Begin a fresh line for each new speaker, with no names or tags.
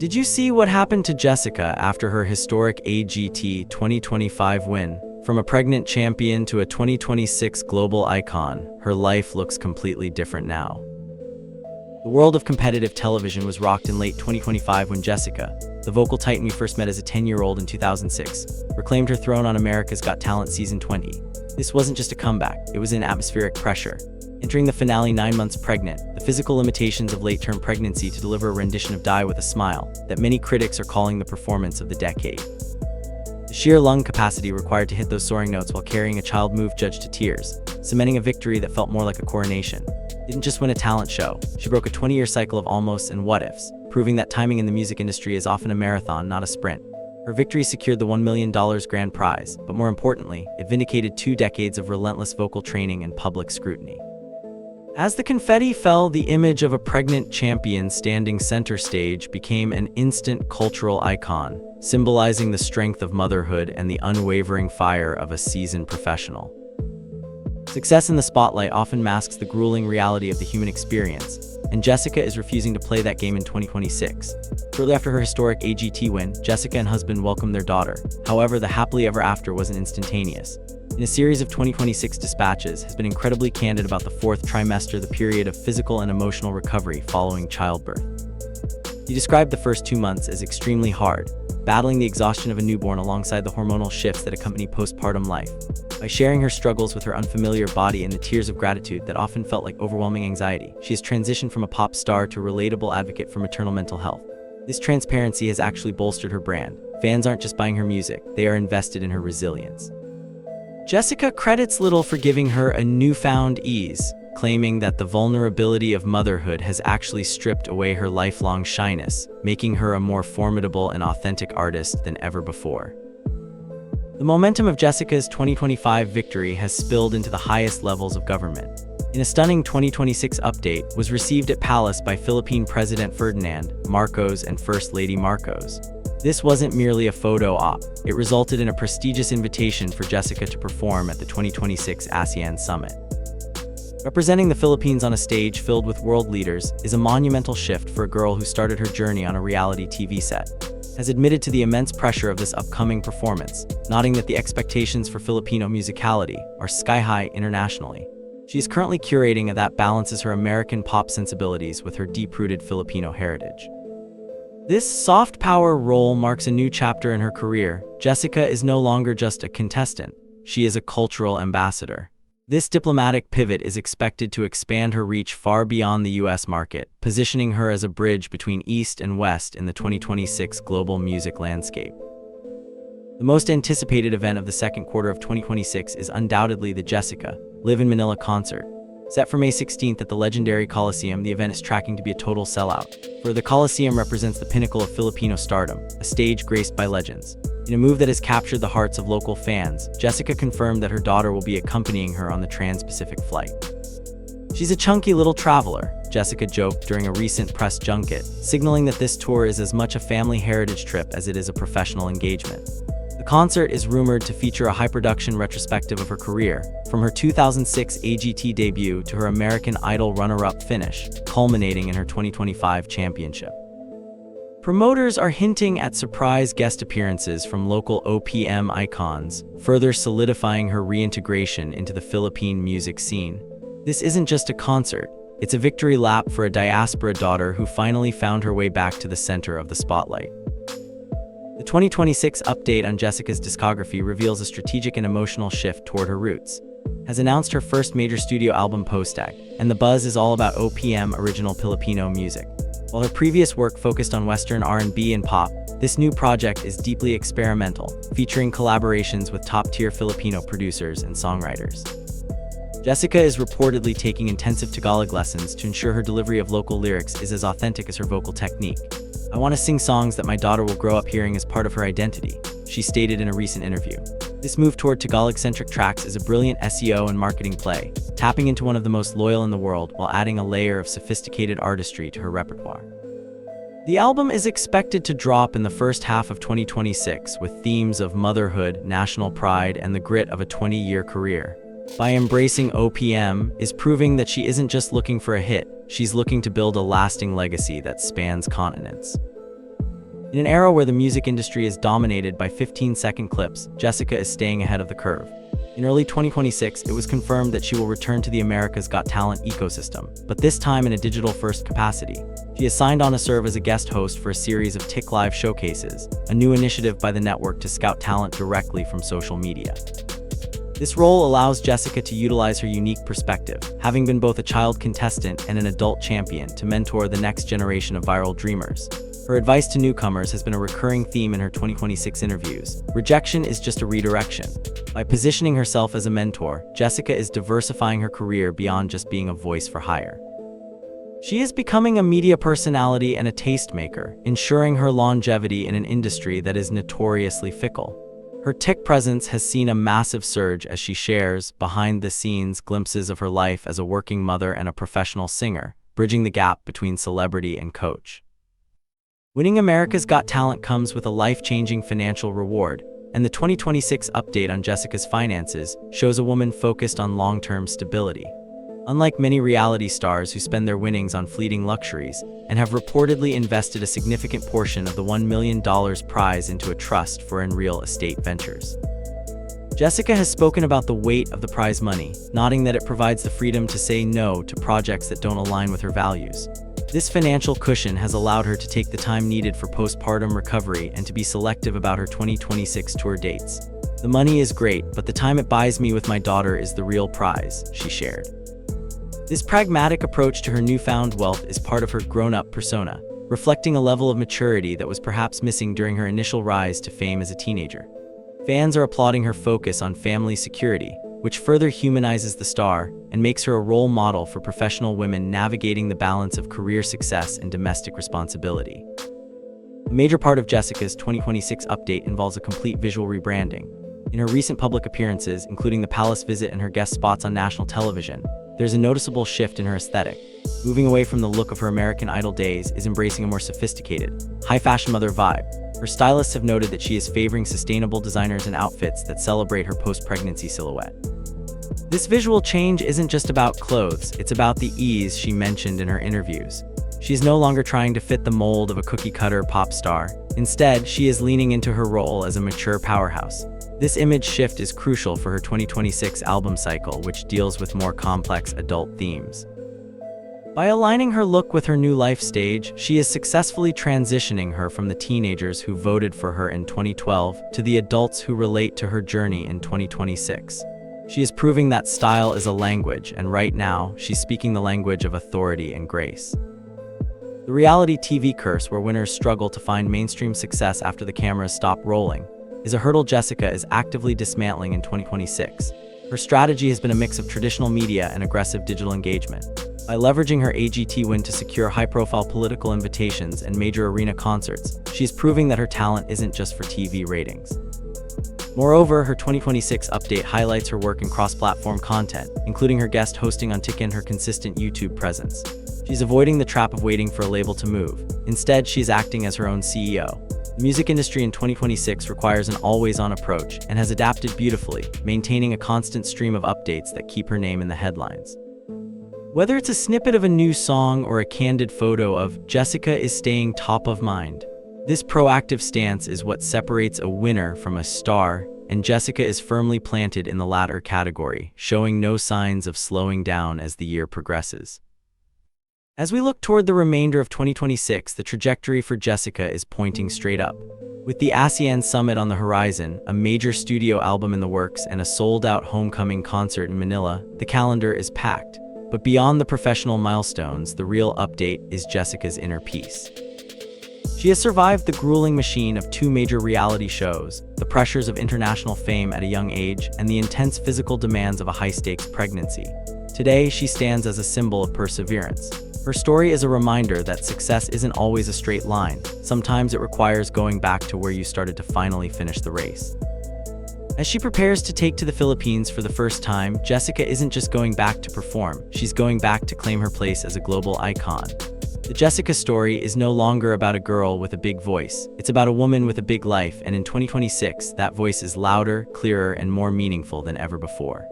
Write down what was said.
Did you see what happened to Jessica after her historic AGT 2025 win? From a pregnant champion to a 2026 global icon, her life looks completely different now. The world of competitive television was rocked in late 2025 when Jessica, the vocal titan we first met as a 10-year-old in 2006, reclaimed her throne on America's Got Talent Season 20. This wasn't just a comeback, it was an atmospheric pressure. Entering the finale 9 months pregnant, the physical limitations of late-term pregnancy to deliver a rendition of Die With a Smile that many critics are calling the performance of the decade. The sheer lung capacity required to hit those soaring notes while carrying a child moved judge to tears, cementing a victory that felt more like a coronation. Didn't just win a talent show, she broke a 20-year cycle of almosts and what-ifs, proving that timing in the music industry is often a marathon, not a sprint. Her victory secured the $1 million grand prize, but more importantly, it vindicated 2 decades of relentless vocal training and public scrutiny. As the confetti fell, the image of a pregnant champion standing center stage became an instant cultural icon, symbolizing the strength of motherhood and the unwavering fire of a seasoned professional. Success in the spotlight often masks the grueling reality of the human experience, and Jessica is refusing to play that game in 2026. Shortly after her historic AGT win, Jessica and husband welcomed their daughter. However, the happily ever after wasn't instantaneous. In a series of 2026 dispatches, has been incredibly candid about the 4th trimester, the period of physical and emotional recovery following childbirth. He described the first 2 months as extremely hard, battling the exhaustion of a newborn alongside the hormonal shifts that accompany postpartum life. By sharing her struggles with her unfamiliar body and the tears of gratitude that often felt like overwhelming anxiety, she has transitioned from a pop star to a relatable advocate for maternal mental health. This transparency has actually bolstered her brand. Fans aren't just buying her music, they are invested in her resilience. Jessica credits Little for giving her a newfound ease, claiming that the vulnerability of motherhood has actually stripped away her lifelong shyness, making her a more formidable and authentic artist than ever before. The momentum of Jessica's 2025 victory has spilled into the highest levels of government. In a stunning 2026 update, was received at Palace by Philippine President Ferdinand Marcos and First Lady Marcos. This wasn't merely a photo op, it resulted in a prestigious invitation for Jessica to perform at the 2026 ASEAN Summit. Representing the Philippines on a stage filled with world leaders is a monumental shift for a girl who started her journey on a reality TV set. Has admitted to the immense pressure of this upcoming performance, noting that the expectations for Filipino musicality are sky-high internationally. She is currently curating a that balances her American pop sensibilities with her deep-rooted Filipino heritage. This soft power role marks a new chapter in her career. Jessica is no longer just a contestant, she is a cultural ambassador. This diplomatic pivot is expected to expand her reach far beyond the US market, positioning her as a bridge between East and West in the 2026 global music landscape. The most anticipated event of the second quarter of 2026 is undoubtedly the Jessica Live in Manila concert. Set for May 16th at the legendary Coliseum, the event is tracking to be a total sellout. For the Coliseum represents the pinnacle of Filipino stardom, a stage graced by legends. In a move that has captured the hearts of local fans, Jessica confirmed that her daughter will be accompanying her on the Trans-Pacific flight. She's a chunky little traveler, Jessica joked during a recent press junket, signaling that this tour is as much a family heritage trip as it is a professional engagement. The concert is rumored to feature a high-production retrospective of her career, from her 2006 AGT debut to her American Idol runner-up finish, culminating in her 2025 championship. Promoters are hinting at surprise guest appearances from local OPM icons, further solidifying her reintegration into the Philippine music scene. This isn't just a concert, it's a victory lap for a diaspora daughter who finally found her way back to the center of the spotlight. The 2026 update on Jessica's discography reveals a strategic and emotional shift toward her roots. Has announced her first major studio album Postag, and the buzz is all about OPM original Filipino music. While her previous work focused on Western R&B and pop, this new project is deeply experimental, featuring collaborations with top-tier Filipino producers and songwriters. Jessica is reportedly taking intensive Tagalog lessons to ensure her delivery of local lyrics is as authentic as her vocal technique. "I want to sing songs that my daughter will grow up hearing as part of her identity," she stated in a recent interview. This move toward Tagalog-centric tracks is a brilliant SEO and marketing play, tapping into one of the most loyal in the world while adding a layer of sophisticated artistry to her repertoire. The album is expected to drop in the first half of 2026 with themes of motherhood, national pride, and the grit of a 20-year career. By embracing OPM, is proving that she isn't just looking for a hit, she's looking to build a lasting legacy that spans continents. In an era where the music industry is dominated by 15-second clips, Jessica is staying ahead of the curve. In early 2026, it was confirmed that she will return to the America's Got Talent ecosystem, but this time in a digital-first capacity. She has signed on to serve as a guest host for a series of TIC Live showcases, a new initiative by the network to scout talent directly from social media. This role allows Jessica to utilize her unique perspective, having been both a child contestant and an adult champion, to mentor the next generation of viral dreamers. Her advice to newcomers has been a recurring theme in her 2026 interviews. Rejection is just a redirection. By positioning herself as a mentor, Jessica is diversifying her career beyond just being a voice for hire. She is becoming a media personality and a tastemaker, ensuring her longevity in an industry that is notoriously fickle. Her TIC presence has seen a massive surge as she shares, behind-the-scenes glimpses of her life as a working mother and a professional singer, bridging the gap between celebrity and coach. Winning America's Got Talent comes with a life-changing financial reward, and the 2026 update on Jessica's finances shows a woman focused on long-term stability. Unlike many reality stars who spend their winnings on fleeting luxuries and have reportedly invested a significant portion of the $1 million prize into a trust for in real estate ventures, Jessica has spoken about the weight of the prize money, noting that it provides the freedom to say no to projects that don't align with her values. This financial cushion has allowed her to take the time needed for postpartum recovery and to be selective about her 2026 tour dates. "The money is great, but the time it buys me with my daughter is the real prize," she shared. This pragmatic approach to her newfound wealth is part of her grown-up persona, reflecting a level of maturity that was perhaps missing during her initial rise to fame as a teenager. Fans are applauding her focus on family security, which further humanizes the star and makes her a role model for professional women navigating the balance of career success and domestic responsibility. A major part of Jessica's 2026 update involves a complete visual rebranding. In her recent public appearances, including the palace visit and her guest spots on national television, there's a noticeable shift in her aesthetic. Moving away from the look of her American Idol days is embracing a more sophisticated, high-fashion mother vibe. Her stylists have noted that she is favoring sustainable designers and outfits that celebrate her post-pregnancy silhouette. This visual change isn't just about clothes, it's about the ease she mentioned in her interviews. She's no longer trying to fit the mold of a cookie-cutter pop star. Instead, she is leaning into her role as a mature powerhouse. This image shift is crucial for her 2026 album cycle, which deals with more complex adult themes. By aligning her look with her new life stage, she is successfully transitioning her from the teenagers who voted for her in 2012 to the adults who relate to her journey in 2026. She is proving that style is a language, and right now, she's speaking the language of authority and grace. The reality TV curse, where winners struggle to find mainstream success after the cameras stop rolling, is a hurdle Jessica is actively dismantling in 2026. Her strategy has been a mix of traditional media and aggressive digital engagement. By leveraging her AGT win to secure high-profile political invitations and major arena concerts, she's proving that her talent isn't just for TV ratings. Moreover, her 2026 update highlights her work in cross-platform content, including her guest hosting on TIC and her consistent YouTube presence. She's avoiding the trap of waiting for a label to move. Instead, she's acting as her own CEO. The music industry in 2026 requires an always-on approach and has adapted beautifully, maintaining a constant stream of updates that keep her name in the headlines. Whether it's a snippet of a new song or a candid photo of, Jessica is staying top of mind. This proactive stance is what separates a winner from a star, and Jessica is firmly planted in the latter category, showing no signs of slowing down as the year progresses. As we look toward the remainder of 2026, the trajectory for Jessica is pointing straight up. With the ASEAN Summit on the horizon, a major studio album in the works, and a sold-out Homecoming concert in Manila, the calendar is packed. But beyond the professional milestones, the real update is Jessica's inner peace. She has survived the grueling machine of 2 major reality shows, the pressures of international fame at a young age, and the intense physical demands of a high-stakes pregnancy. Today, she stands as a symbol of perseverance. Her story is a reminder that success isn't always a straight line. Sometimes it requires going back to where you started to finally finish the race. As she prepares to take to the Philippines for the first time, Jessica isn't just going back to perform, she's going back to claim her place as a global icon. The Jessica story is no longer about a girl with a big voice. It's about a woman with a big life, and in 2026, that voice is louder, clearer, and more meaningful than ever before.